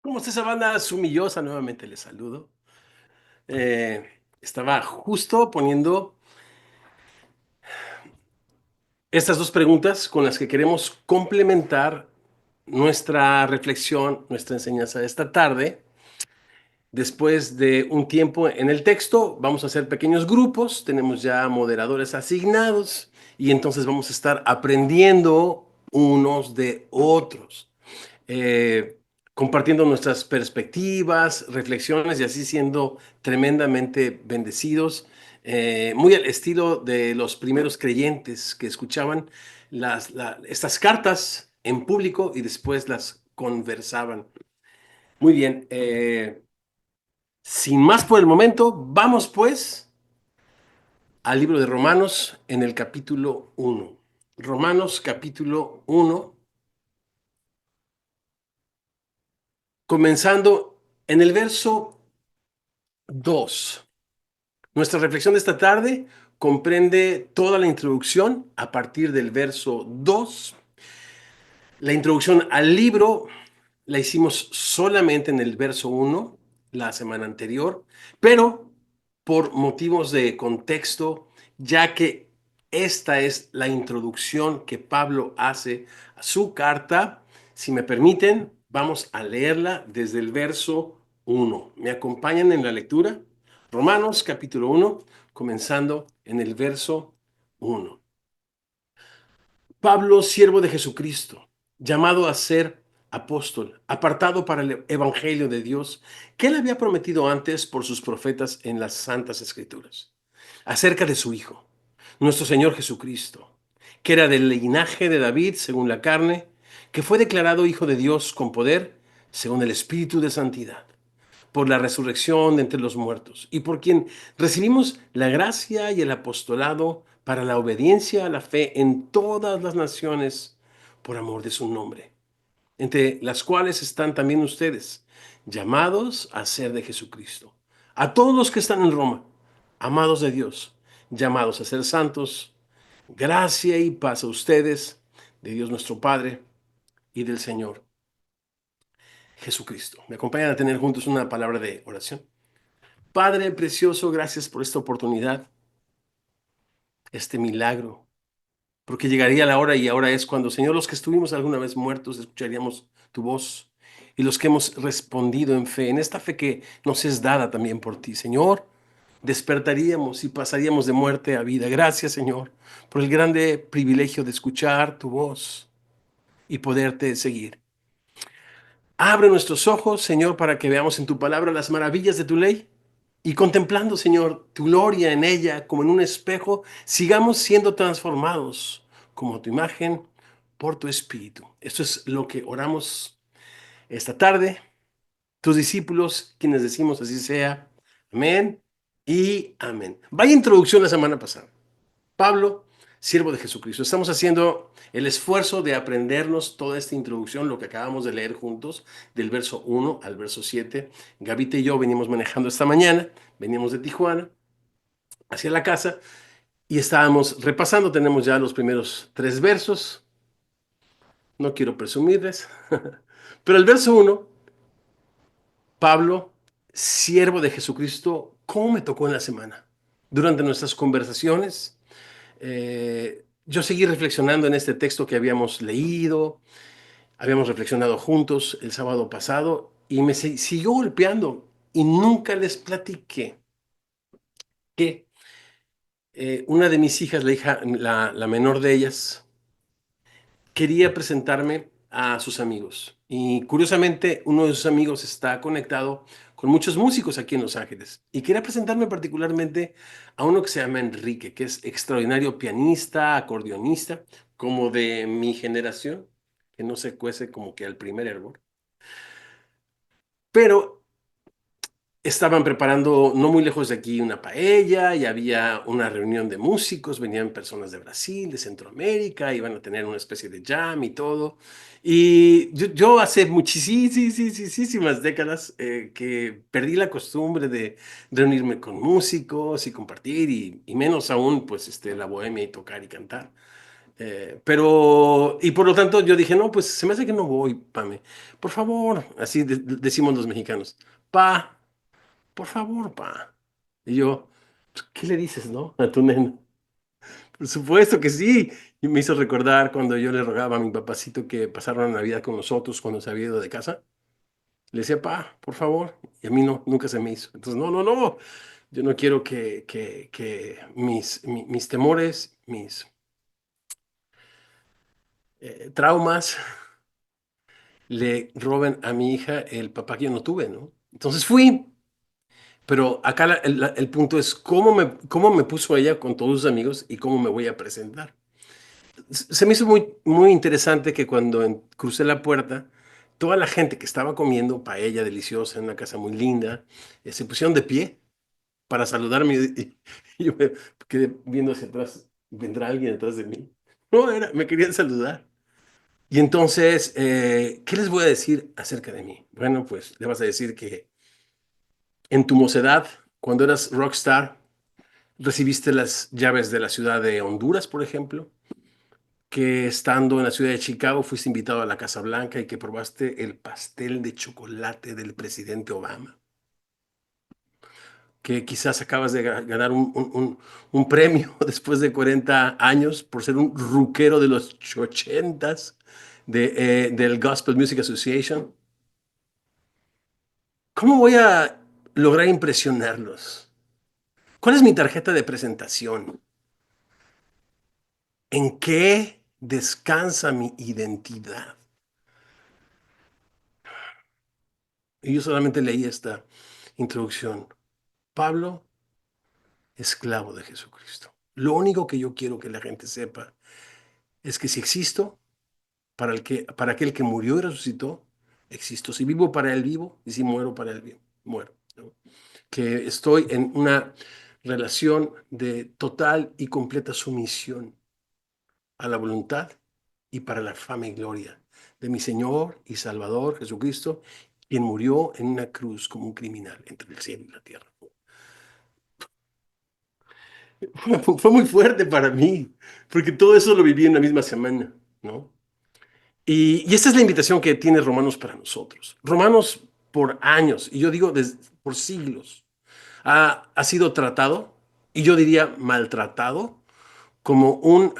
¿Cómo está esa banda sumillosa? Nuevamente les saludo. Estaba justo poniendo estas dos preguntas con las que queremos complementar nuestra reflexión, nuestra enseñanza de esta tarde. Después de un tiempo en el texto, vamos a hacer pequeños grupos, tenemos ya moderadores asignados y entonces vamos a estar aprendiendo unos de otros. eh, Compartiendo nuestras perspectivas, reflexiones y así siendo tremendamente bendecidos, muy al estilo de los primeros creyentes que escuchaban estas cartas en público y después las conversaban. Muy bien, sin más por el momento, vamos pues al libro de Romanos en el capítulo uno. Romanos capítulo uno, comenzando en el verso 2. Nuestra reflexión de esta tarde comprende toda la introducción a partir del verso 2. La introducción al libro la hicimos solamente en el verso 1 la semana anterior, pero por motivos de contexto, ya que esta es la introducción que Pablo hace a su carta, si me permiten, vamos a leerla desde el verso 1. ¿Me acompañan en la lectura? Romanos capítulo 1, comenzando en el verso 1. Pablo, siervo de Jesucristo, llamado a ser apóstol, apartado para el evangelio de Dios, que él había prometido antes por sus profetas en las santas escrituras, acerca de su Hijo, nuestro Señor Jesucristo, que era del linaje de David según la carne, que fue declarado Hijo de Dios con poder según el Espíritu de Santidad, por la resurrección de entre los muertos, y por quien recibimos la gracia y el apostolado para la obediencia a la fe en todas las naciones, por amor de su nombre, entre las cuales están también ustedes, llamados a ser de Jesucristo. A todos los que están en Roma, amados de Dios, llamados a ser santos, gracia y paz a ustedes, de Dios nuestro Padre y del Señor Jesucristo. Me acompañan a tener juntos una palabra de oración. Padre precioso, gracias por esta oportunidad, este milagro, porque llegaría la hora y ahora es cuando, Señor, los que estuvimos alguna vez muertos, escucharíamos tu voz y los que hemos respondido en fe, en esta fe que nos es dada también por ti, Señor, despertaríamos y pasaríamos de muerte a vida. Gracias, Señor, por el grande privilegio de escuchar tu voz y poderte seguir. Abre nuestros ojos, Señor, para que veamos en tu palabra las maravillas de tu ley y contemplando, Señor, tu gloria en ella como en un espejo, sigamos siendo transformados como tu imagen por tu espíritu. Esto es lo que oramos esta tarde, tus discípulos, quienes decimos así sea. Amén y amén. Vaya introducción la semana pasada. Pablo, siervo de Jesucristo. Estamos haciendo el esfuerzo de aprendernos toda esta introducción, lo que acabamos de leer juntos, del verso 1 al verso 7. Gavita y yo venimos manejando esta mañana, veníamos de Tijuana hacia la casa y estábamos repasando, tenemos ya los primeros tres versos, no quiero presumirles, pero el verso 1, Pablo, siervo de Jesucristo, ¿cómo me tocó en la semana? Durante nuestras conversaciones, yo seguí reflexionando en este texto que habíamos leído, habíamos reflexionado juntos el sábado pasado y me siguió golpeando y nunca les platiqué que una de mis hijas, la menor de ellas, quería presentarme a sus amigos. Y curiosamente, uno de sus amigos está conectado con muchos músicos aquí en Los Ángeles. Y quería presentarme particularmente a uno que se llama Enrique, que es extraordinario pianista, acordeonista, como de mi generación, que no se cuece como que al primer hervor. Pero estaban preparando, no muy lejos de aquí, una paella y había una reunión de músicos, venían personas de Brasil, de Centroamérica, iban a tener una especie de jam y todo. Y yo hace muchísimas décadas que perdí la costumbre de reunirme con músicos y compartir y menos aún pues la bohemia y tocar y cantar. Pero, y por lo tanto yo dije, no, pues se me hace que no voy, Pame. Por favor, así decimos los mexicanos. Pa, por favor, pa. Y yo, pues, ¿qué le dices, no? A tu nena. Por supuesto que sí. Y me hizo recordar cuando yo le rogaba a mi papacito que pasara la Navidad con nosotros cuando se había ido de casa. Le decía, pa, por favor. Y a mí no, nunca se me hizo. Entonces, no, no, no. Yo no quiero que mis temores, mis traumas le roben a mi hija el papá que yo no tuve, ¿no? Entonces fui, pero acá el punto es cómo me puso ella con todos sus amigos y cómo me voy a presentar. Se me hizo muy, muy interesante que cuando crucé la puerta, toda la gente que estaba comiendo paella deliciosa en una casa muy linda, se pusieron de pie para saludarme y yo me quedé viendo hacia atrás, ¿vendrá alguien detrás de mí? No, me querían saludar. Y entonces, ¿qué les voy a decir acerca de mí? Bueno, pues le vas a decir que en tu mocedad, cuando eras rockstar, recibiste las llaves de la ciudad de Honduras, por ejemplo, que estando en la ciudad de Chicago fuiste invitado a la Casa Blanca y que probaste el pastel de chocolate del presidente Obama, que quizás acabas de ganar un premio después de 40 años por ser un ruquero de los ochentas del Gospel Music Association. ¿Cómo voy a lograr impresionarlos? ¿Cuál es mi tarjeta de presentación? ¿En qué descansa mi identidad? Y yo solamente leí esta introducción. Pablo, esclavo de Jesucristo. Lo único que yo quiero que la gente sepa es que si existo, para aquel que murió y resucitó, existo. Si vivo para él vivo y si muero para él vivo, muero, ¿no? Que estoy en una relación de total y completa sumisión a la voluntad y para la fama y gloria de mi Señor y Salvador Jesucristo, quien murió en una cruz como un criminal entre el cielo y la tierra. Fue muy fuerte para mí, porque todo eso lo viví en la misma semana, ¿no? Y esta es la invitación que tiene Romanos para nosotros. Romanos por años, y yo digo por siglos, ha sido tratado, y yo diría maltratado, como un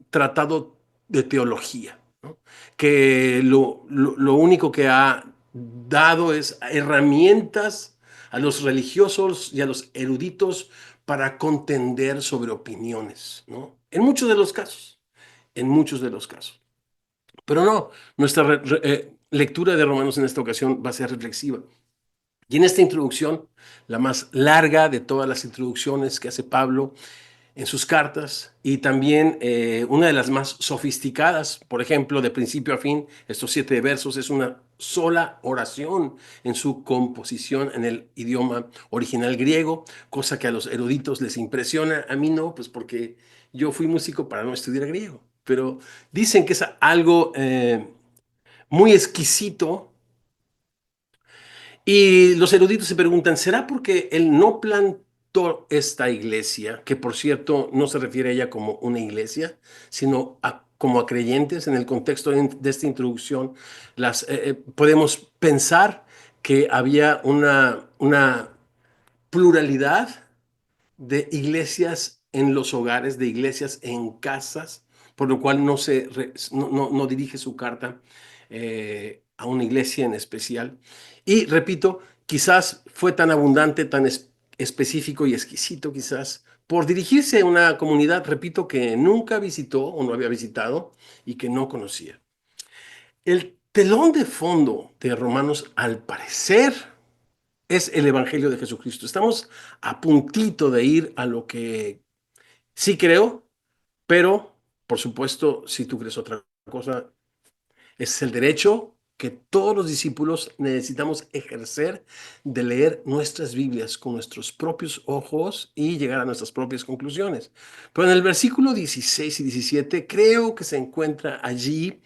tratado de teología, ¿no? Que lo único que ha dado es herramientas a los religiosos y a los eruditos para contender sobre opiniones, ¿no? En muchos de los casos, en muchos de los casos. Pero no, nuestra lectura de Romanos en esta ocasión va a ser reflexiva. Y en esta introducción, la más larga de todas las introducciones que hace Pablo en sus cartas y también una de las más sofisticadas, por ejemplo, de principio a fin, estos 7 versos es una sola oración en su composición en el idioma original griego, cosa que a los eruditos les impresiona, a mí no, pues porque yo fui músico para no estudiar griego, pero dicen que es algo muy exquisito y los eruditos se preguntan, ¿será porque él no plantó esta iglesia, que por cierto no se refiere a ella como una iglesia, sino como a creyentes? En el contexto de esta introducción, podemos pensar que había una pluralidad de iglesias en los hogares, de iglesias en casas, por lo cual no dirige su carta a una iglesia en especial. Y repito, quizás fue tan abundante, tan específico y exquisito quizás, por dirigirse a una comunidad, repito, que nunca visitó o no había visitado y que no conocía. El telón de fondo de Romanos, al parecer, es el Evangelio de Jesucristo. Estamos a puntito de ir a lo que sí creo, pero por supuesto, si tú crees otra cosa, es el derecho que todos los discípulos necesitamos ejercer de leer nuestras Biblias con nuestros propios ojos y llegar a nuestras propias conclusiones. Pero en el versículo 16 y 17 creo que se encuentra allí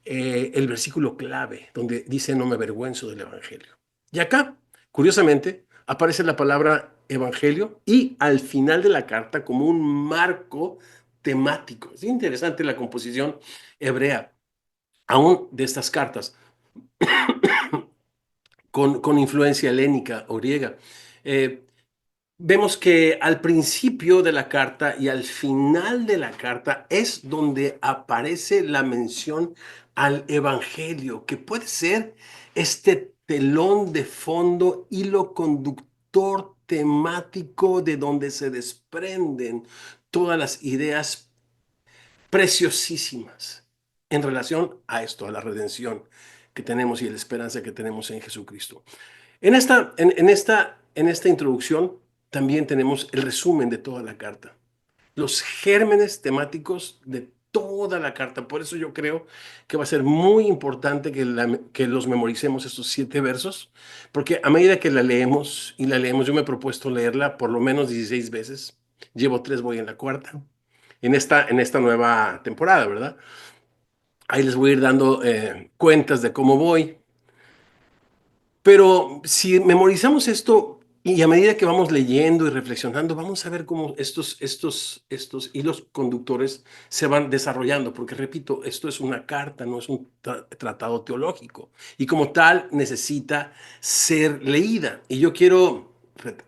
el versículo clave, donde dice no me avergüenzo del Evangelio. Y acá, curiosamente, aparece la palabra Evangelio y al final de la carta como un marco temático. Es interesante la composición hebrea, aún de estas cartas, con influencia helénica o griega. Eh, Vemos que al principio de la carta y al final de la carta es donde aparece la mención al evangelio, que puede ser este telón de fondo, hilo conductor temático de donde se desprenden todas las ideas preciosísimas en relación a esto, a la redención que tenemos y la esperanza que tenemos en Jesucristo. En esta introducción también tenemos el resumen de toda la carta, los gérmenes temáticos de toda la carta. Por eso yo creo que va a ser muy importante que los memoricemos estos 7 versos, porque a medida que la leemos y la leemos, yo me he propuesto leerla por lo menos 16 veces. Llevo 3, voy en la cuarta, en esta nueva temporada, ¿verdad? Ahí les voy a ir dando cuentas de cómo voy. Pero si memorizamos esto y a medida que vamos leyendo y reflexionando, vamos a ver cómo estos hilos conductores se van desarrollando, porque repito, esto es una carta, no es un tratado teológico, y como tal necesita ser leída. Y yo quiero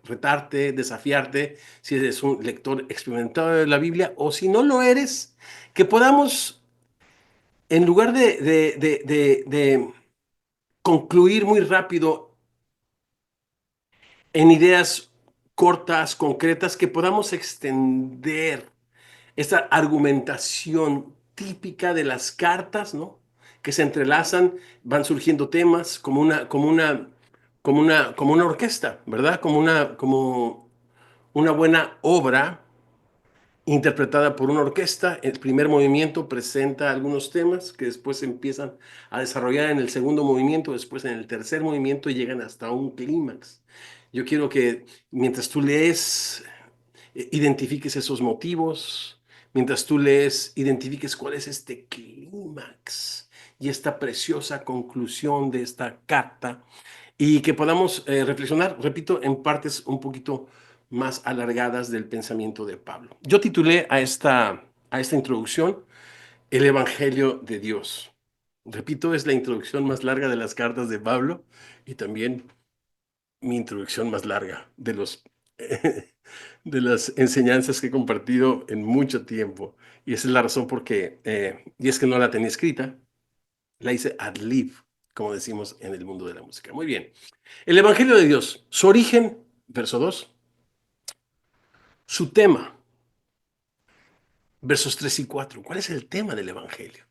retarte, desafiarte, si eres un lector experimentado de la Biblia o si no lo eres, que podamos, en lugar de concluir muy rápido en ideas cortas, concretas, que podamos extender esta argumentación típica de las cartas, ¿no? Que se entrelazan, van surgiendo temas como una orquesta, ¿verdad? Como una buena obra interpretada por una orquesta. El primer movimiento presenta algunos temas que después se empiezan a desarrollar en el segundo movimiento, después en el tercer movimiento y llegan hasta un clímax. Yo quiero que mientras tú lees, identifiques esos motivos, mientras tú lees, identifiques cuál es este clímax y esta preciosa conclusión de esta carta y que podamos reflexionar, repito, en partes un poquito más alargadas del pensamiento de Pablo. Yo titulé a esta introducción El Evangelio de Dios. Repito, es la introducción más larga de las cartas de Pablo y también mi introducción más larga de las enseñanzas que he compartido en mucho tiempo. Y esa es la razón y es que no la tenía escrita, la hice ad lib, como decimos en el mundo de la música. Muy bien. El Evangelio de Dios, su origen, verso 2, su tema, versos 3 y 4. ¿Cuál es el tema del Evangelio?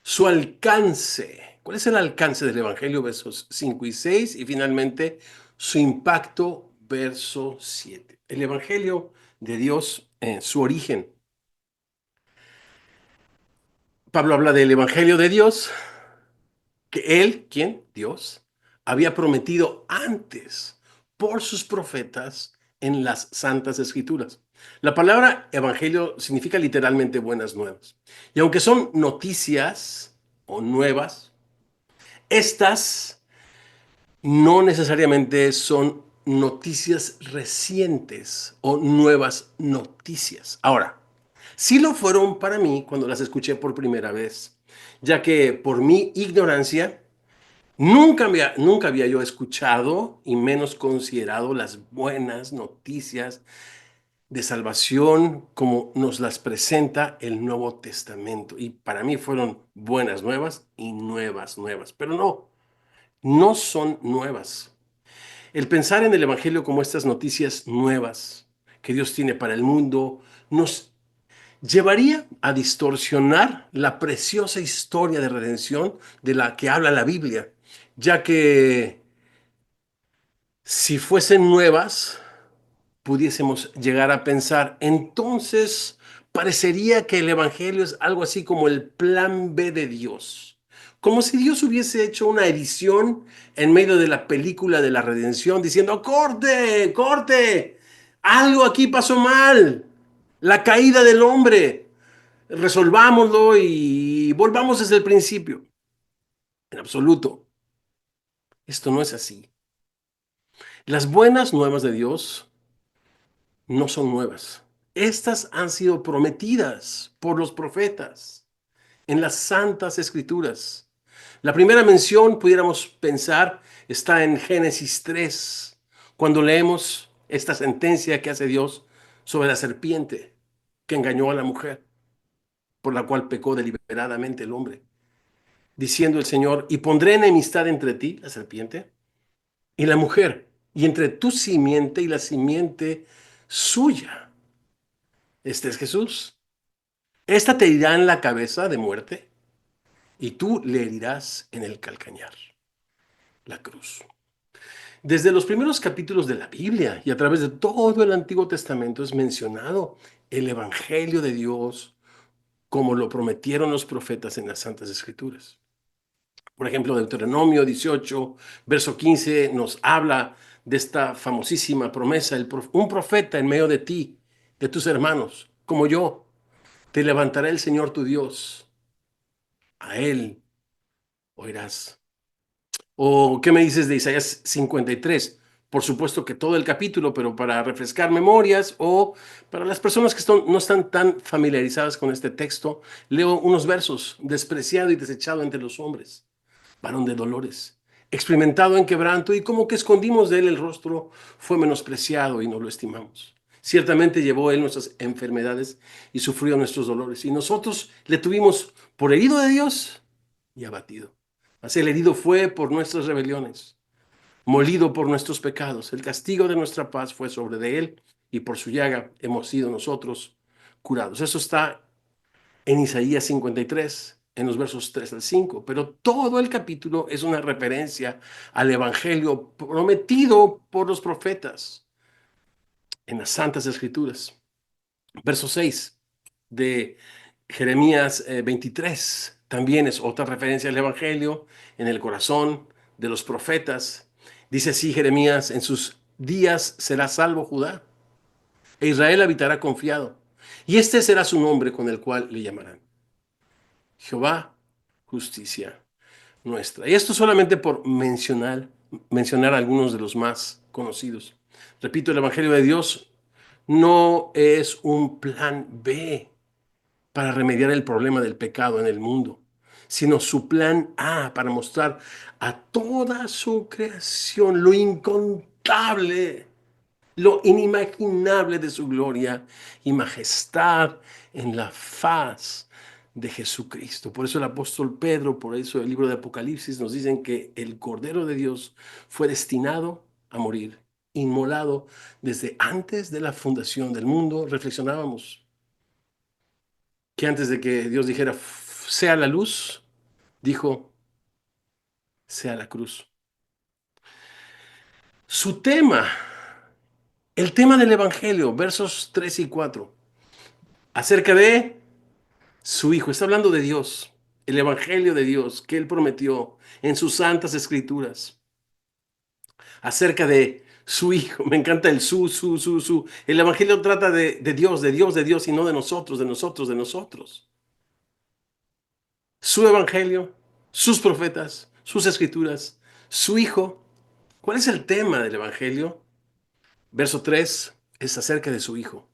Su alcance. ¿Cuál es el alcance del Evangelio? Versos 5 y 6. Y finalmente, su impacto, verso 7. El Evangelio de Dios, su origen. Pablo habla del Evangelio de Dios, que él, ¿quién? Dios, había prometido antes por sus profetas en las Santas Escrituras. La palabra evangelio significa literalmente buenas nuevas. Y aunque son noticias o nuevas, estas no necesariamente son noticias recientes o nuevas noticias. Ahora, sí lo fueron para mí cuando las escuché por primera vez, ya que por mi ignorancia, nunca había yo escuchado y menos considerado las buenas noticias de salvación como nos las presenta el Nuevo Testamento. Y para mí fueron buenas nuevas y nuevas nuevas. Pero no son nuevas. El pensar en el Evangelio como estas noticias nuevas que Dios tiene para el mundo nos llevaría a distorsionar la preciosa historia de redención de la que habla la Biblia, ya que si fuesen nuevas, pudiésemos llegar a pensar, entonces parecería que el Evangelio es algo así como el plan B de Dios. Como si Dios hubiese hecho una edición en medio de la película de la redención diciendo, corte, corte, algo aquí pasó mal, la caída del hombre, resolvámoslo y volvamos desde el principio. En absoluto, esto no es así. Las buenas nuevas de Dios no son nuevas. Estas han sido prometidas por los profetas en las Santas Escrituras. La primera mención, pudiéramos pensar, está en Génesis 3, cuando leemos esta sentencia que hace Dios sobre la serpiente que engañó a la mujer, por la cual pecó deliberadamente el hombre, diciendo el Señor: y pondré enemistad entre ti, la serpiente, y la mujer, y entre tu simiente y la simiente suya. Este es Jesús. Esta te herirá en la cabeza de muerte, y tú le herirás en el calcañar, la cruz. Desde los primeros capítulos de la Biblia y a través de todo el Antiguo Testamento es mencionado el Evangelio de Dios como lo prometieron los profetas en las Santas Escrituras. Por ejemplo, Deuteronomio 18, verso 15, nos habla de esta famosísima promesa: un profeta en medio de ti, de tus hermanos, como yo, te levantará el Señor tu Dios, a él oirás. ¿O qué me dices de Isaías 53? Por supuesto que todo el capítulo, pero para refrescar memorias o para las personas que no están tan familiarizadas con este texto, leo unos versos: despreciado y desechado entre los hombres, varón de dolores, experimentado en quebranto, y como que escondimos de él el rostro, fue menospreciado y no lo estimamos. Ciertamente llevó él nuestras enfermedades y sufrió nuestros dolores, y nosotros le tuvimos por herido de Dios y abatido. Mas el herido fue por nuestras rebeliones, molido por nuestros pecados. El castigo de nuestra paz fue sobre de él, y por su llaga hemos sido nosotros curados. Eso está en Isaías 53, en los versos 3 al 5, pero todo el capítulo es una referencia al Evangelio prometido por los profetas en las Santas Escrituras. Verso 6 de Jeremías 23 también es otra referencia al Evangelio en el corazón de los profetas. Dice así Jeremías: en sus días será salvo Judá, e Israel habitará confiado, y este será su nombre con el cual le llamarán: Jehová, justicia nuestra. Y esto solamente por mencionar algunos de los más conocidos. Repito, el Evangelio de Dios no es un plan B para remediar el problema del pecado en el mundo, sino su plan A para mostrar a toda su creación lo incontable, lo inimaginable de su gloria y majestad en la faz de Jesucristo. Por eso el apóstol Pedro, por eso el libro de Apocalipsis nos dicen que el Cordero de Dios fue destinado a morir, inmolado desde antes de la fundación del mundo. Reflexionábamos que antes de que Dios dijera sea la luz, dijo sea la cruz. Su tema, el tema del Evangelio, versos 3 y 4, acerca de su Hijo. Está hablando de Dios, el Evangelio de Dios que Él prometió en sus santas escrituras, acerca de su Hijo. Me encanta el su. El Evangelio trata de Dios, de Dios, de Dios, y no de nosotros, de nosotros, de nosotros. Su Evangelio, sus profetas, sus escrituras, su Hijo. ¿Cuál es el tema del Evangelio? Verso 3 es acerca de su Hijo,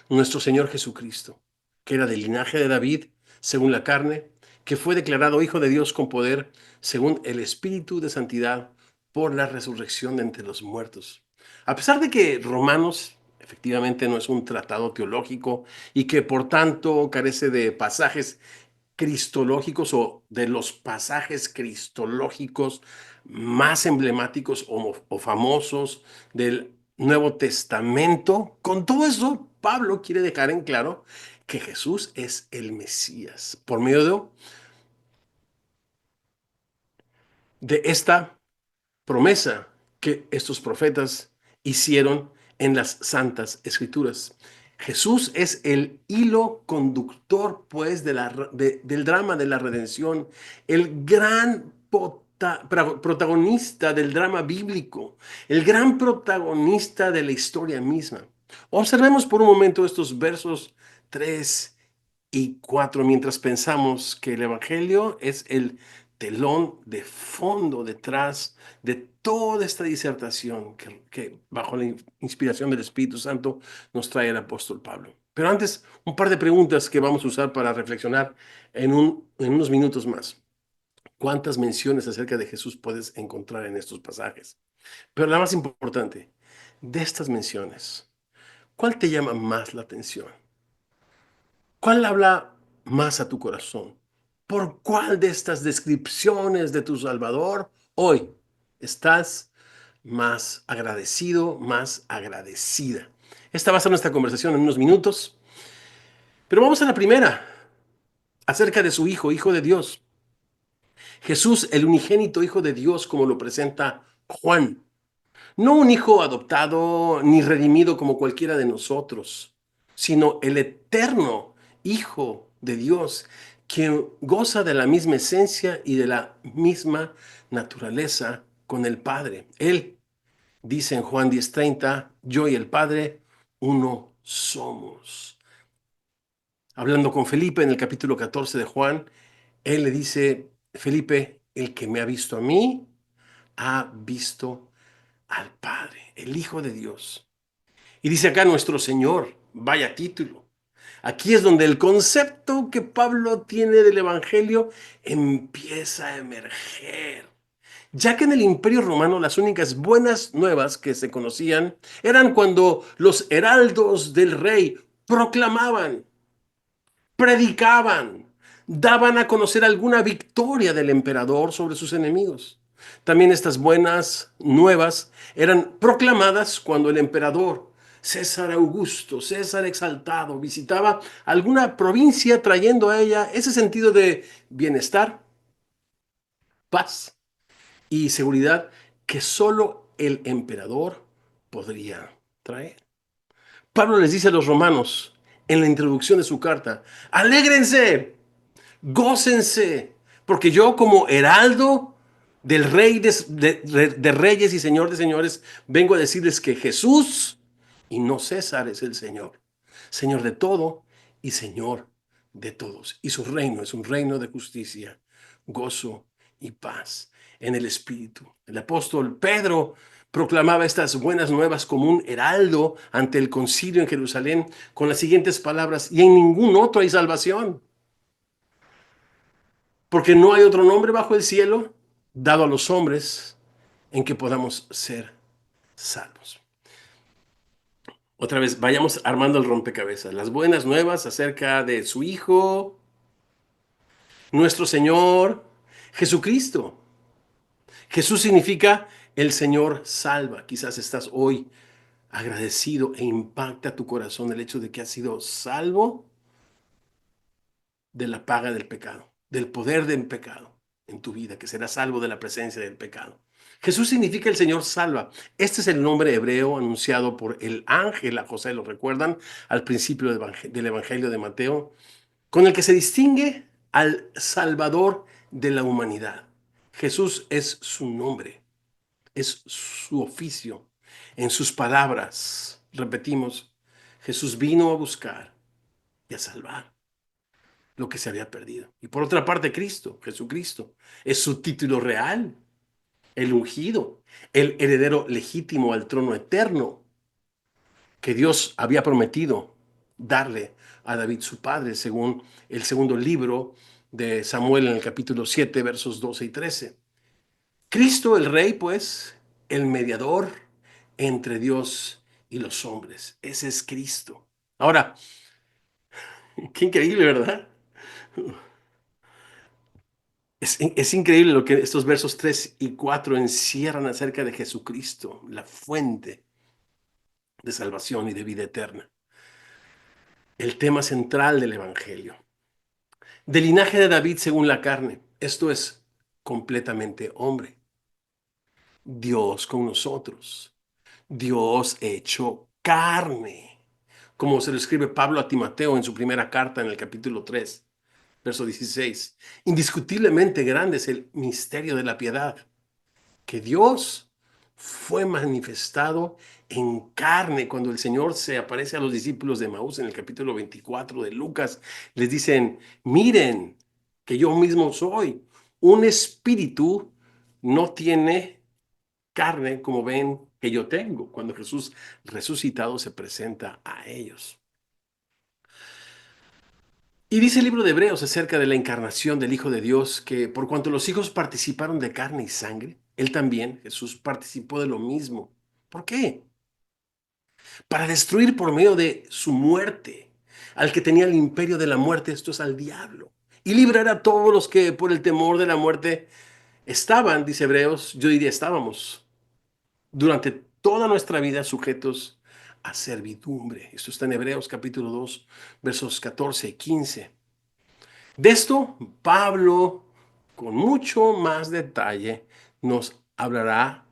nuestro Señor Jesucristo, que era del linaje de David, según la carne, que fue declarado Hijo de Dios con poder, según el Espíritu de santidad, por la resurrección de entre los muertos. A pesar de que Romanos efectivamente no es un tratado teológico y que por tanto carece de pasajes cristológicos o de los pasajes cristológicos más emblemáticos o famosos del Nuevo Testamento, con todo eso, Pablo quiere dejar en claro que Jesús es el Mesías por medio de esta promesa que estos profetas hicieron en las Santas Escrituras. Jesús es el hilo conductor, pues, del drama de la redención, el gran protagonista del drama bíblico, el gran protagonista de la historia misma. Observemos por un momento estos versos 3 y 4 mientras pensamos que el Evangelio es el telón de fondo detrás de toda esta disertación que bajo la inspiración del Espíritu Santo nos trae el apóstol Pablo. Pero antes, un par de preguntas que vamos a usar para reflexionar en unos minutos más. ¿Cuántas menciones acerca de Jesús puedes encontrar en estos pasajes? Pero la más importante, de estas menciones, ¿cuál te llama más la atención? ¿Cuál habla más a tu corazón? ¿Por cuál de estas descripciones de tu Salvador hoy estás más agradecido, más agradecida? Esta va a ser nuestra conversación en unos minutos, pero vamos a la primera, acerca de su Hijo, Hijo de Dios. Jesús, el unigénito Hijo de Dios, como lo presenta Juan. No un hijo adoptado ni redimido como cualquiera de nosotros, sino el eterno Hijo de Dios, quien goza de la misma esencia y de la misma naturaleza con el Padre. Él dice en Juan 10:30, yo y el Padre uno somos. Hablando con Felipe en el capítulo 14 de Juan, él le dice, Felipe, el que me ha visto a mí, ha visto al Padre, el Hijo de Dios. Y dice acá nuestro Señor, vaya título. Aquí es donde el concepto que Pablo tiene del Evangelio empieza a emerger. Ya que en el Imperio Romano las únicas buenas nuevas que se conocían eran cuando los heraldos del rey proclamaban, predicaban, daban a conocer alguna victoria del emperador sobre sus enemigos. También estas buenas nuevas eran proclamadas cuando el emperador César Augusto, César exaltado, visitaba alguna provincia trayendo a ella ese sentido de bienestar, paz y seguridad que solo el emperador podría traer. Pablo les dice a los romanos en la introducción de su carta, alégrense, gócense, porque yo como heraldo del rey de reyes y señor de señores, vengo a decirles que Jesús y no César es el Señor, Señor de todo y Señor de todos. Y su reino es un reino de justicia, gozo y paz en el Espíritu. El apóstol Pedro proclamaba estas buenas nuevas como un heraldo ante el concilio en Jerusalén con las siguientes palabras, y en ningún otro hay salvación porque no hay otro nombre bajo el cielo dado a los hombres en que podamos ser salvos. Otra vez, vayamos armando el rompecabezas. Las buenas nuevas acerca de su Hijo, nuestro Señor Jesucristo. Jesús significa el Señor salva. Quizás estás hoy agradecido e impacta tu corazón el hecho de que has sido salvo de la paga del pecado, del poder del pecado en tu vida, que serás salvo de la presencia del pecado. Jesús significa el Señor salva. Este es el nombre hebreo anunciado por el ángel a José, ¿lo recuerdan? Al principio del Evangelio de Mateo, con el que se distingue al Salvador de la humanidad. Jesús es su nombre, es su oficio. En sus palabras, repetimos, Jesús vino a buscar y a salvar lo que se había perdido. Y por otra parte, Cristo, Jesucristo, es su título real, el ungido, el heredero legítimo al trono eterno que Dios había prometido darle a David su padre, según el segundo libro de Samuel en el capítulo 7, versos 12 y 13. Cristo el Rey, pues, el mediador entre Dios y los hombres. Ese es Cristo. Ahora, qué increíble, ¿verdad? Es increíble lo que estos versos 3 y 4 encierran acerca de Jesucristo, la fuente de salvación y de vida eterna. El tema central del Evangelio. Del linaje de David según la carne. Esto es completamente hombre. Dios con nosotros. Dios hecho carne. Como se lo escribe Pablo a Timoteo en su primera carta en el capítulo 3, verso 16. Indiscutiblemente grande es el misterio de la piedad. Que Dios fue manifestado en carne cuando el Señor se aparece a los discípulos de Maús en el capítulo 24 de Lucas. Les dicen, miren que yo mismo soy. Un espíritu no tiene carne como ven que yo tengo. Cuando Jesús resucitado se presenta a ellos. Y dice el libro de Hebreos acerca de la encarnación del Hijo de Dios, que por cuanto los hijos participaron de carne y sangre, él también, Jesús, participó de lo mismo. ¿Por qué? Para destruir por medio de su muerte al que tenía el imperio de la muerte, esto es al diablo, y librar a todos los que por el temor de la muerte estaban, dice Hebreos, yo diría estábamos, durante toda nuestra vida sujetos a servidumbre. Esto está en Hebreos capítulo 2, versos 14 y 15. De esto, Pablo, con mucho más detalle, nos hablará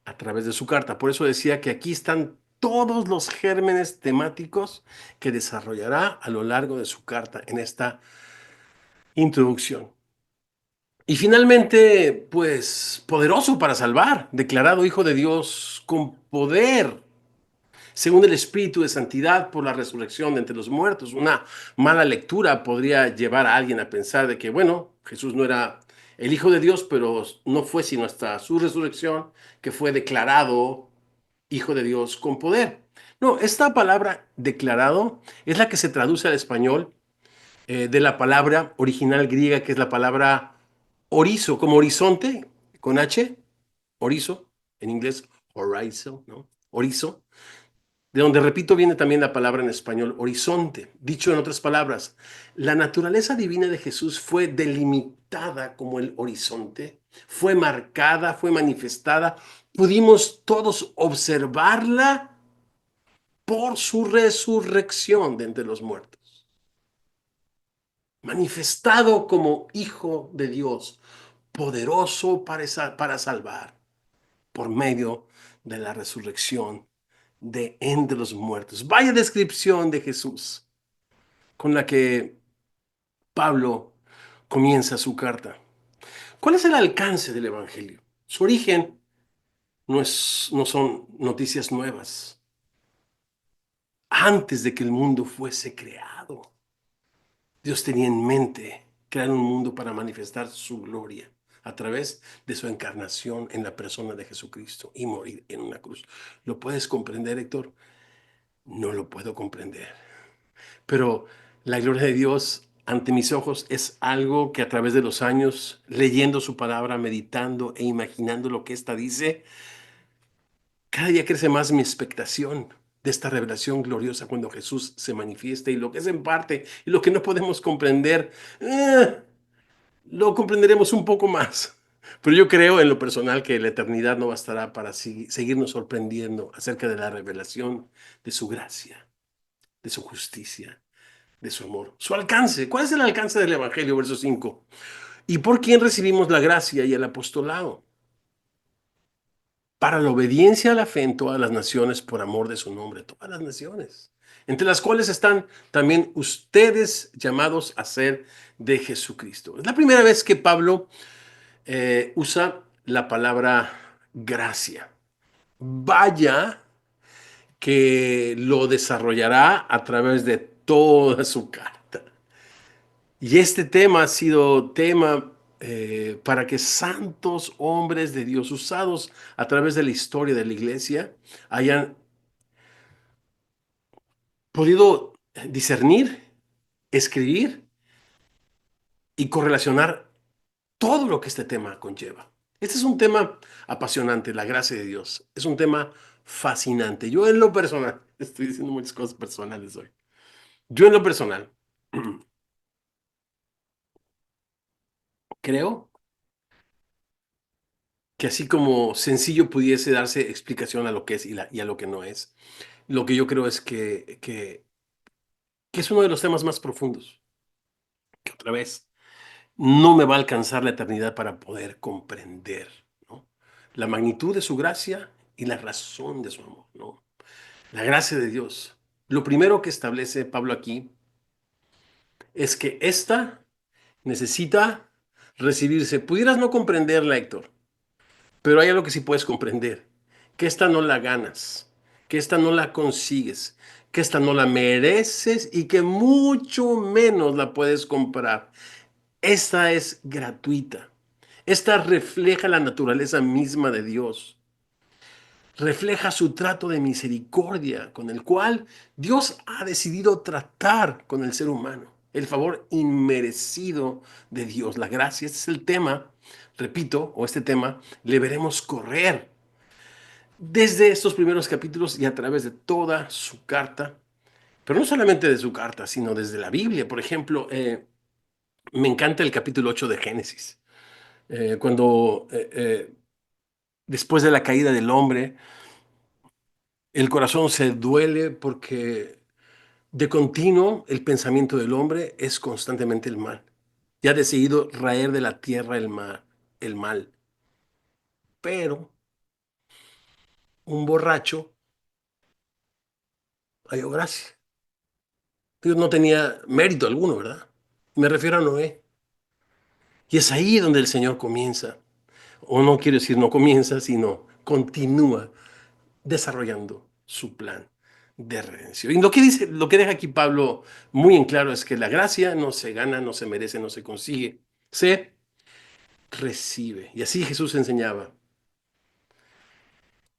a través de su carta. Por eso decía que aquí están todos los gérmenes temáticos que desarrollará a lo largo de su carta en esta introducción. Y finalmente, pues, poderoso para salvar, declarado Hijo de Dios con poder según el Espíritu de Santidad por la resurrección de entre los muertos. Una mala lectura podría llevar a alguien a pensar de que, bueno, Jesús no era el Hijo de Dios, pero no fue sino hasta su resurrección que fue declarado Hijo de Dios con poder. No, esta palabra declarado es la que se traduce al español de la palabra original griega, que es la palabra orizo, como horizonte, con H, orizo, en inglés horizon, ¿no? Orizo, de donde, repito, viene también la palabra en español horizonte. Dicho en otras palabras, la naturaleza divina de Jesús fue delimitada como el horizonte, fue marcada, fue manifestada. Pudimos todos observarla por su resurrección de entre los muertos. Manifestado como Hijo de Dios, poderoso para salvar por medio de la resurrección de entre los muertos. Vaya descripción de Jesús con la que Pablo comienza su carta. ¿Cuál es el alcance del Evangelio? Su origen no son noticias nuevas. Antes de que el mundo fuese creado, Dios tenía en mente crear un mundo para manifestar su gloria a través de su encarnación en la persona de Jesucristo y morir en una cruz. ¿Lo puedes comprender, Héctor? No lo puedo comprender. Pero la gloria de Dios ante mis ojos es algo que a través de los años, leyendo su palabra, meditando e imaginando lo que ésta dice, cada día crece más mi expectación de esta revelación gloriosa cuando Jesús se manifiesta, y lo que es en parte y lo que no podemos comprender, lo comprenderemos un poco más. Pero yo creo en lo personal que la eternidad no bastará para seguirnos sorprendiendo acerca de la revelación de su gracia, de su justicia, de su amor. Su alcance. ¿Cuál es el alcance del Evangelio? Verso 5. ¿Y por quién recibimos la gracia y el apostolado? Para la obediencia a la fe en todas las naciones por amor de su nombre. Todas las naciones. Entre las cuales están también ustedes llamados a ser de Jesucristo. Es la primera vez que Pablo usa la palabra gracia. Vaya que lo desarrollará a través de toda su carta. Y este tema ha sido tema para que santos hombres de Dios usados a través de la historia de la iglesia hayan podido discernir, escribir y correlacionar todo lo que este tema conlleva. Este es un tema apasionante, la gracia de Dios. Es un tema fascinante. Yo en lo personal, estoy diciendo muchas cosas personales hoy. Yo en lo personal, creo que así como sencillo pudiese darse explicación a lo que es y a lo que no es, lo que yo creo es que es uno de los temas más profundos, que otra vez no me va a alcanzar la eternidad para poder comprender, ¿no? La magnitud de su gracia y la razón de su amor, ¿no? La gracia de Dios. Lo primero que establece Pablo aquí es que esta necesita recibirse. Pudieras no comprenderla, Héctor, pero hay algo que sí puedes comprender, que esta no la ganas, que esta no la consigues, que esta no la mereces y que mucho menos la puedes comprar. Esta es gratuita. Esta refleja la naturaleza misma de Dios. Refleja su trato de misericordia con el cual Dios ha decidido tratar con el ser humano. el favor inmerecido de Dios, la gracia. Este es el tema, repito, o este tema, le veremos correr desde estos primeros capítulos y a través de toda su carta, pero no solamente de su carta, sino desde la Biblia. Por ejemplo, me encanta el capítulo 8 de Génesis, cuando después de la caída del hombre, el corazón se duele porque de continuo el pensamiento del hombre es constantemente el mal. Y ha decidido raer de la tierra el mal. Pero un borracho halló gracia. Dios no tenía mérito alguno, ¿verdad? Me refiero a Noé. Y es ahí donde el Señor comienza. O no quiero decir no comienza, sino continúa desarrollando su plan de redención. Y lo que dice, lo que deja aquí Pablo muy en claro es que la gracia no se gana, no se merece, no se consigue, se recibe. Y así Jesús enseñaba.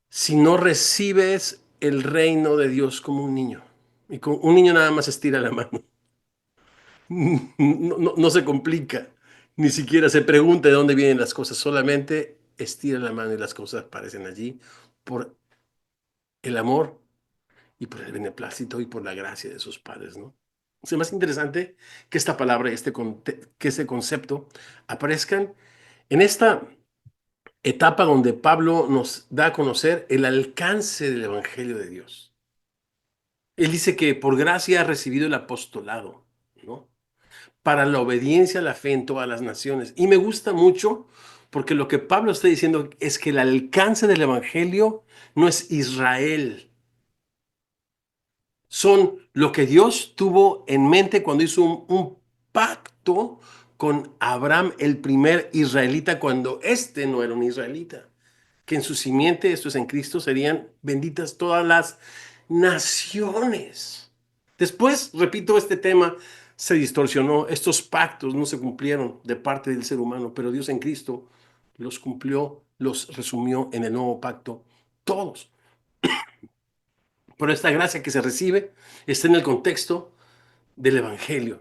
Si no recibes el reino de Dios como un niño, y con un niño nada más estira la mano, no se complica, ni siquiera se pregunta de dónde vienen las cosas, solamente estira la mano y las cosas aparecen allí por el amor y por el beneplácito y por la gracia de sus padres, ¿no? Es más interesante que esta palabra, que este concepto aparezcan en esta etapa donde Pablo nos da a conocer el alcance del Evangelio de Dios. Él dice que por gracia ha recibido el apostolado, ¿no? Para la obediencia a la fe en todas las naciones. Y me gusta mucho porque lo que Pablo está diciendo es que el alcance del Evangelio no es Israel, son lo que Dios tuvo en mente cuando hizo un pacto con Abraham, el primer israelita, cuando éste no era un israelita. Que en su simiente, esto es en Cristo, serían benditas todas las naciones. Después, repito, este tema se distorsionó, estos pactos no se cumplieron de parte del ser humano, pero Dios en Cristo los cumplió, los resumió en el nuevo pacto, todos. Pero esta gracia que se recibe está en el contexto del Evangelio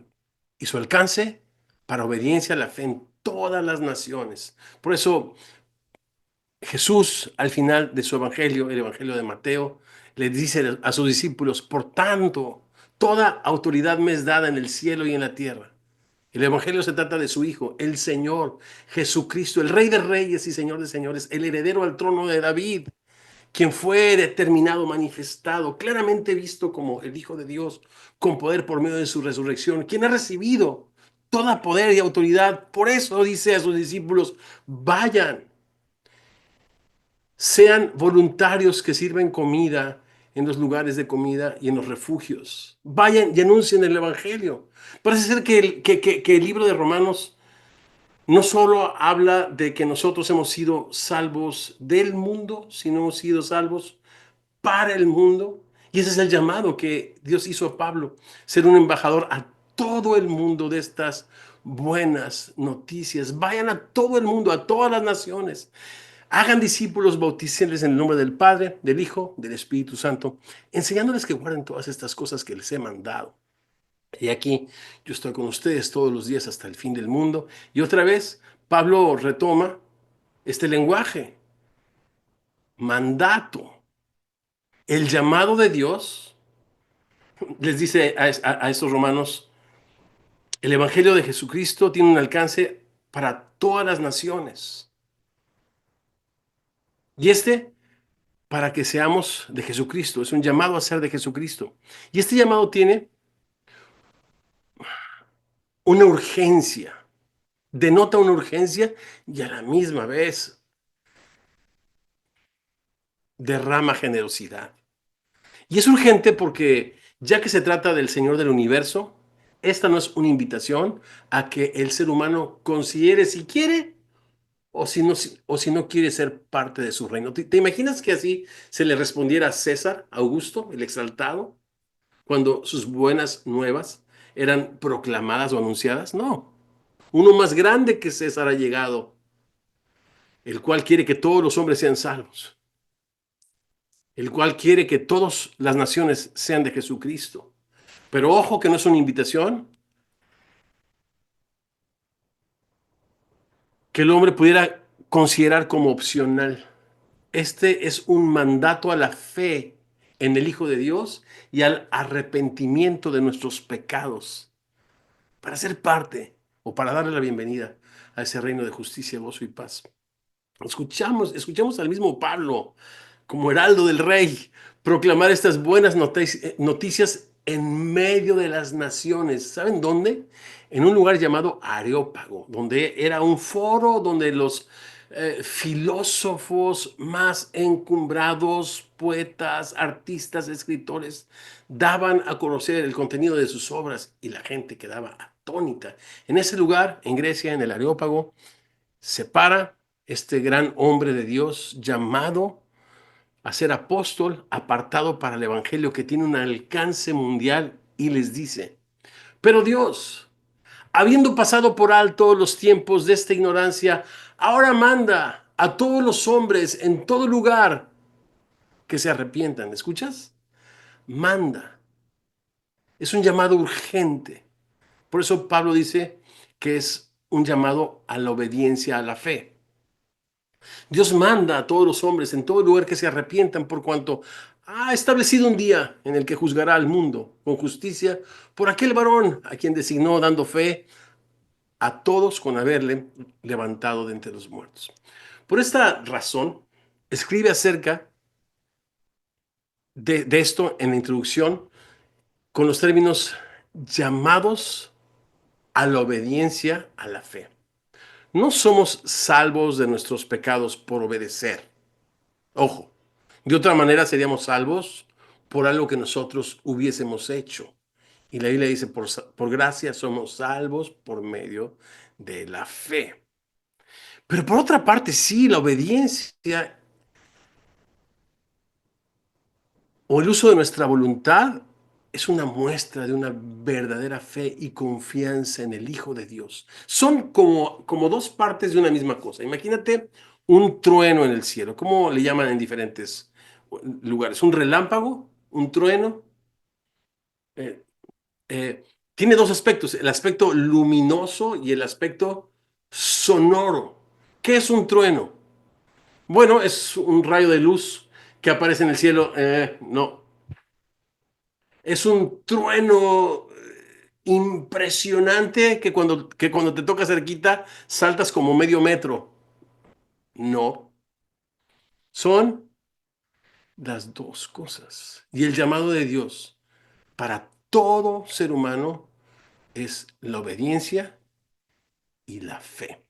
y su alcance para obediencia a la fe en todas las naciones. Por eso Jesús, al final de su Evangelio, el Evangelio de Mateo, le dice a sus discípulos, por tanto, toda autoridad me es dada en el cielo y en la tierra. El Evangelio se trata de su Hijo, el Señor Jesucristo, el Rey de Reyes y Señor de Señores, el heredero al trono de David, quien fue determinado, manifestado, claramente visto como el Hijo de Dios, con poder por medio de su resurrección, quien ha recibido toda poder y autoridad. Por eso dice a sus discípulos, vayan, sean voluntarios que sirven comida en los lugares de comida y en los refugios. Vayan y anuncien el Evangelio. Parece ser que el libro de Romanos no solo habla de que nosotros hemos sido salvos del mundo, sino hemos sido salvos para el mundo. Y ese es el llamado que Dios hizo a Pablo, ser un embajador a todo el mundo de estas buenas noticias. Vayan a todo el mundo, a todas las naciones. Hagan discípulos, bautícenles en el nombre del Padre, del Hijo, del Espíritu Santo, enseñándoles que guarden todas estas cosas que les he mandado. Y aquí yo estoy con ustedes todos los días hasta el fin del mundo. Y otra vez, Pablo retoma este lenguaje, mandato, el llamado de Dios. Les dice a estos romanos, el Evangelio de Jesucristo tiene un alcance para todas las naciones. Y para que seamos de Jesucristo, es un llamado a ser de Jesucristo. Y este llamado tiene una urgencia, denota una urgencia y a la misma vez derrama generosidad. Y es urgente porque ya que se trata del Señor del universo, esta no es una invitación a que el ser humano considere si quiere o si no quiere ser parte de su reino. ¿Te imaginas que así se le respondiera a César Augusto, el exaltado, cuando sus buenas nuevas eran proclamadas o anunciadas? No. Uno más grande que César ha llegado, el cual quiere que todos los hombres sean salvos, el cual quiere que todas las naciones sean de Jesucristo. Pero ojo que no es una invitación que el hombre pudiera considerar como opcional. Este es un mandato a la fe en el Hijo de Dios y al arrepentimiento de nuestros pecados para ser parte o para darle la bienvenida a ese reino de justicia, gozo y paz. Escuchamos al mismo Pablo como heraldo del rey proclamar estas buenas noticias en medio de las naciones. ¿Saben dónde? En un lugar llamado Areópago, donde era un foro donde los filósofos más encumbrados, poetas, artistas, escritores, daban a conocer el contenido de sus obras y la gente quedaba atónita. En ese lugar, en Grecia, en el Areópago, se para este gran hombre de Dios llamado a ser apóstol, apartado para el Evangelio que tiene un alcance mundial y les dice, pero Dios, habiendo pasado por alto los tiempos de esta ignorancia, ahora manda a todos los hombres en todo lugar que se arrepientan. ¿Escuchas? Manda. Es un llamado urgente. Por eso Pablo dice que es un llamado a la obediencia a la fe. Dios manda a todos los hombres en todo lugar que se arrepientan por cuanto ha establecido un día en el que juzgará al mundo con justicia por aquel varón a quien designó dando fe a todos con haberle levantado de entre los muertos. Por esta razón, escribe acerca de esto en la introducción con los términos llamados a la obediencia a la fe. No somos salvos de nuestros pecados por obedecer. Ojo, de otra manera seríamos salvos por algo que nosotros hubiésemos hecho. Y la Biblia dice, por gracia somos salvos por medio de la fe. Pero por otra parte, sí, la obediencia o el uso de nuestra voluntad es una muestra de una verdadera fe y confianza en el Hijo de Dios. Son como dos partes de una misma cosa. Imagínate un trueno en el cielo. ¿Cómo le llaman en diferentes lugares? ¿Un relámpago? ¿Un trueno? Eh, eh, Tiene dos aspectos, el aspecto luminoso y el aspecto sonoro. ¿Qué es un trueno? Bueno, es un rayo de luz que aparece en el cielo. No, es un trueno impresionante que cuando te toca cerquita saltas como medio metro. No, son las dos cosas. Y el llamado de Dios para todo ser humano es la obediencia y la fe.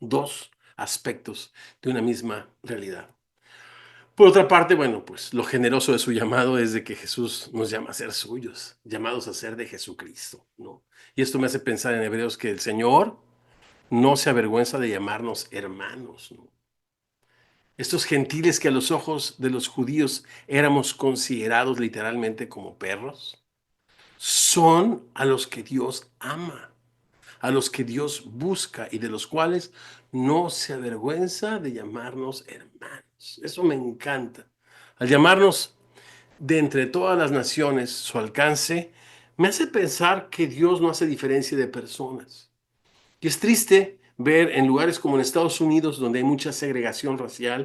Dos aspectos de una misma realidad. Por otra parte, bueno, pues lo generoso de su llamado es de que Jesús nos llama a ser suyos, llamados a ser de Jesucristo, ¿no? Y esto me hace pensar en Hebreos que el Señor no se avergüenza de llamarnos hermanos, ¿no? Estos gentiles que a los ojos de los judíos éramos considerados literalmente como perros, son a los que Dios ama, a los que Dios busca y de los cuales no se avergüenza de llamarnos hermanos. Eso me encanta. Al llamarnos de entre todas las naciones su alcance, me hace pensar que Dios no hace diferencia de personas. Y es triste ver en lugares como en Estados Unidos, donde hay mucha segregación racial,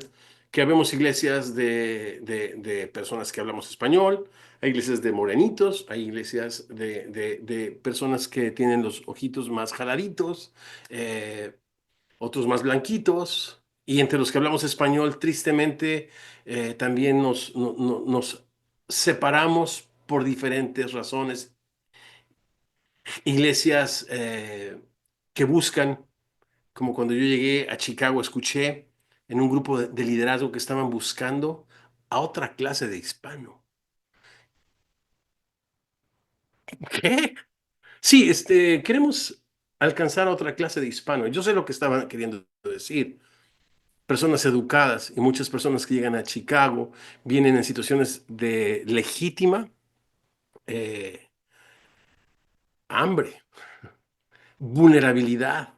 que habemos iglesias de personas que hablamos español, hay iglesias de morenitos, hay iglesias de personas que tienen los ojitos más jaladitos, eh, otros más blanquitos, y entre los que hablamos español, tristemente, también nos separamos por diferentes razones. Iglesias que buscan como cuando yo llegué a Chicago, escuché en un grupo de liderazgo que estaban buscando a otra clase de hispano. ¿Qué? Sí, queremos alcanzar a otra clase de hispano. Yo sé lo que estaban queriendo decir. Personas educadas y muchas personas que llegan a Chicago vienen en situaciones de legítima eh, hambre, vulnerabilidad,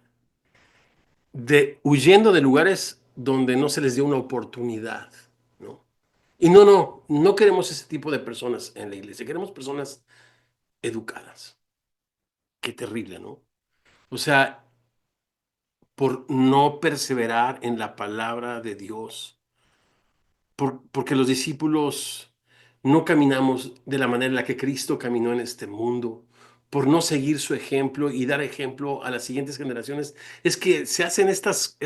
huyendo de lugares donde no se les dio una oportunidad, ¿no? Y no queremos ese tipo de personas en la iglesia, queremos personas educadas. Qué terrible, ¿no? O sea, por no perseverar en la palabra de Dios, porque los discípulos no caminamos de la manera en la que Cristo caminó en este mundo, por no seguir su ejemplo y dar ejemplo a las siguientes generaciones, es que se hacen estos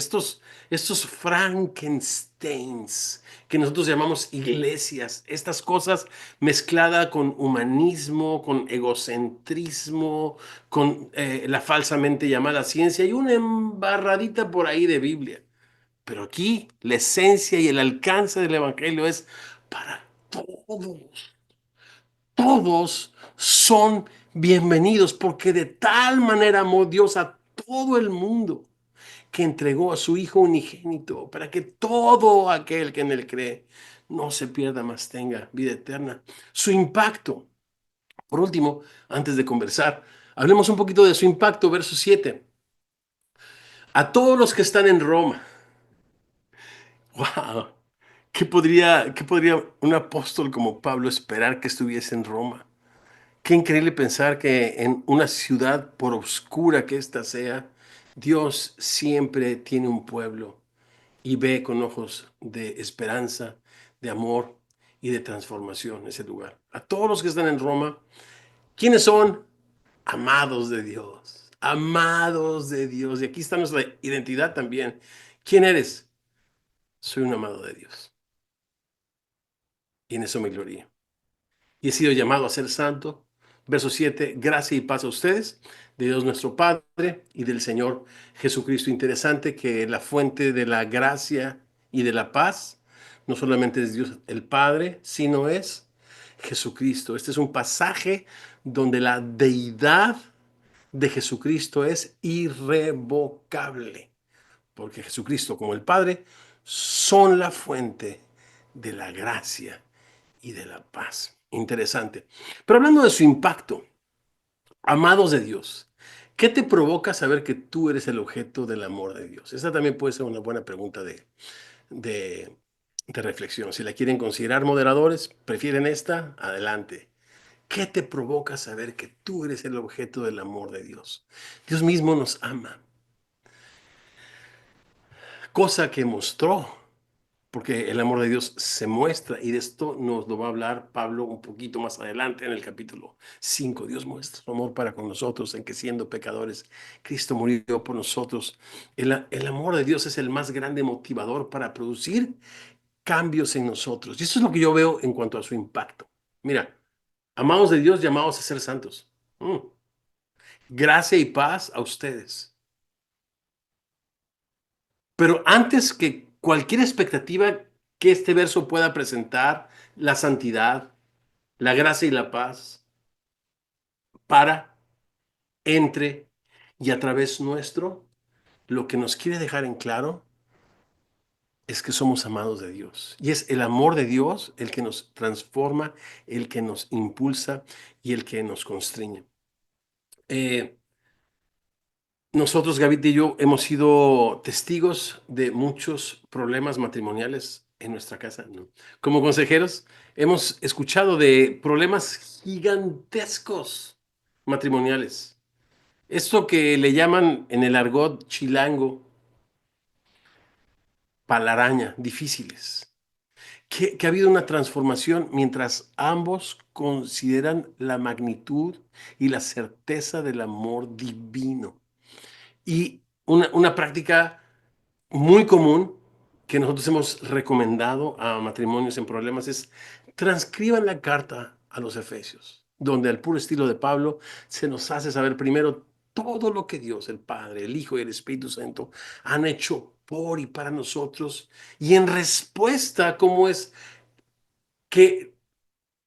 Frankensteins que nosotros llamamos iglesias, estas cosas mezcladas con humanismo, con egocentrismo, con la falsamente llamada ciencia y una embarradita por ahí de Biblia. Pero aquí la esencia y el alcance del Evangelio es para todos. Todos son bienvenidos porque de tal manera amó Dios a todo el mundo que entregó a su Hijo unigénito para que todo aquel que en él cree no se pierda, mas tenga vida eterna. Su impacto. Por último, antes de conversar, hablemos un poquito de su impacto, verso 7. A todos los que están en Roma. ¡Wow! ¿Qué podría un apóstol como Pablo esperar que estuviese en Roma? Qué increíble pensar que en una ciudad, por oscura que ésta sea, Dios siempre tiene un pueblo y ve con ojos de esperanza, de amor y de transformación ese lugar. A todos los que están en Roma, ¿quiénes son? Amados de Dios, amados de Dios. Y aquí está nuestra identidad también. ¿Quién eres? Soy un amado de Dios y en eso me glorío. Y he sido llamado a ser santo. Verso 7, gracia y paz a ustedes, de Dios nuestro Padre y del Señor Jesucristo. Interesante que la fuente de la gracia y de la paz no solamente es Dios el Padre, sino es Jesucristo. Este es un pasaje donde la deidad de Jesucristo es irrevocable, porque Jesucristo como el Padre son la fuente de la gracia y de la paz. Interesante. Pero hablando de su impacto, amados de Dios, ¿qué te provoca saber que tú eres el objeto del amor de Dios? Esa también puede ser una buena pregunta de, de reflexión. Si la quieren considerar moderadores, prefieren esta, adelante. ¿Qué te provoca saber que tú eres el objeto del amor de Dios? Dios mismo nos ama, cosa que mostró porque el amor de Dios se muestra y de esto nos lo va a hablar Pablo un poquito más adelante en el capítulo 5. Dios muestra su amor para con nosotros en que siendo pecadores, Cristo murió por nosotros. El amor de Dios es el más grande motivador para producir cambios en nosotros. Y eso es lo que yo veo en cuanto a su impacto. Mira, amados de Dios llamados a ser santos. Mm. Gracia y paz a ustedes. Pero antes que cualquier expectativa que este verso pueda presentar, la santidad, la gracia y la paz, para, entre y a través nuestro, lo que nos quiere dejar en claro es que somos amados de Dios. Y es el amor de Dios el que nos transforma, el que nos impulsa y el que nos constriñe. Eh, Nosotros, Gaby y yo, hemos sido testigos de muchos problemas matrimoniales en nuestra casa, ¿no? Como consejeros, hemos escuchado de problemas gigantescos matrimoniales. Esto que le llaman en el argot chilango, palaraña, difíciles. Que ha habido una transformación mientras ambos consideran la magnitud y la certeza del amor divino. Y una práctica muy común que nosotros hemos recomendado a matrimonios en problemas es transcriban la carta a los Efesios, donde al puro estilo de Pablo se nos hace saber primero todo lo que Dios, el Padre, el Hijo y el Espíritu Santo han hecho por y para nosotros y en respuesta cómo es que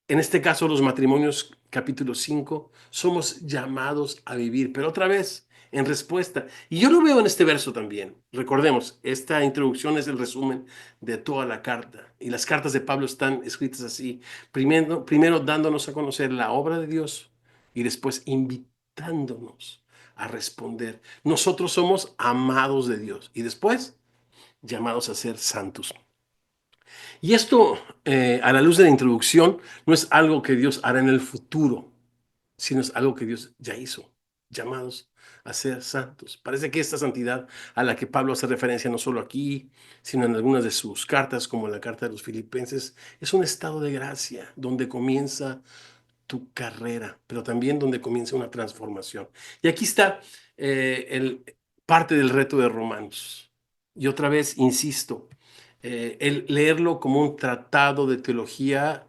en este caso, los matrimonios, capítulo 5 somos llamados a vivir, pero otra vez, en respuesta. Y yo lo veo en este verso también. Recordemos, esta introducción es el resumen de toda la carta. Y las cartas de Pablo están escritas así. Primero dándonos a conocer la obra de Dios y después invitándonos a responder. Nosotros somos amados de Dios y después llamados a ser santos. Y esto, a la luz de la introducción, no es algo que Dios hará en el futuro, sino es algo que Dios ya hizo. llamados a ser santos. Parece que esta santidad a la que Pablo hace referencia no solo aquí, sino en algunas de sus cartas, como en la carta de los Filipenses, es un estado de gracia donde comienza tu carrera, pero también donde comienza una transformación. Y aquí está parte del reto de Romanos. Y otra vez, insisto, el leerlo como un tratado de teología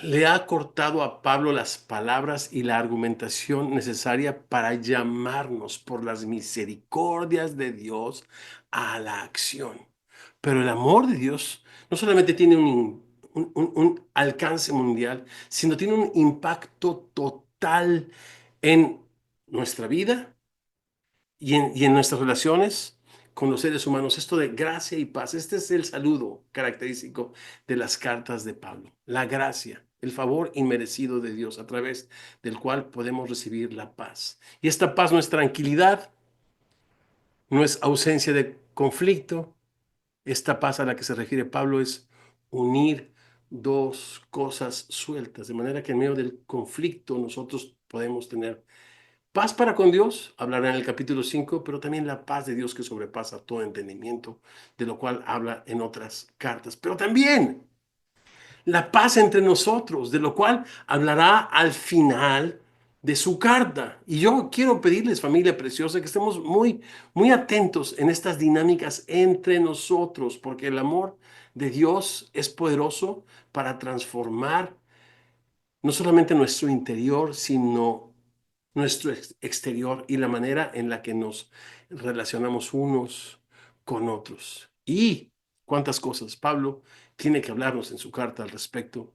le ha cortado a Pablo las palabras y la argumentación necesaria para llamarnos por las misericordias de Dios a la acción. Pero el amor de Dios no solamente tiene un alcance mundial, sino tiene un impacto total en nuestra vida y en nuestras relaciones con los seres humanos. Esto de gracia y paz, este es el saludo característico de las cartas de Pablo. La gracia, el favor inmerecido de Dios a través del cual podemos recibir la paz. Y esta paz no es tranquilidad, no es ausencia de conflicto. Esta paz a la que se refiere Pablo es unir dos cosas sueltas, de manera que en medio del conflicto nosotros podemos tener paz para con Dios, hablará en el capítulo 5, pero también la paz de Dios que sobrepasa todo entendimiento, de lo cual habla en otras cartas. Pero también la paz entre nosotros, de lo cual hablará al final de su carta. Y yo quiero pedirles, familia preciosa, que estemos muy, muy atentos en estas dinámicas entre nosotros, porque el amor de Dios es poderoso para transformar no solamente nuestro interior, sino nuestro exterior y la manera en la que nos relacionamos unos con otros. Y cuántas cosas Pablo tiene que hablarnos en su carta al respecto.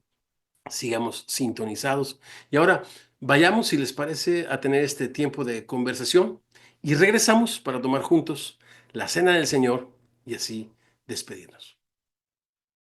Sigamos sintonizados. Y ahora vayamos, si les parece, a tener este tiempo de conversación y regresamos para tomar juntos la cena del Señor y así despedirnos.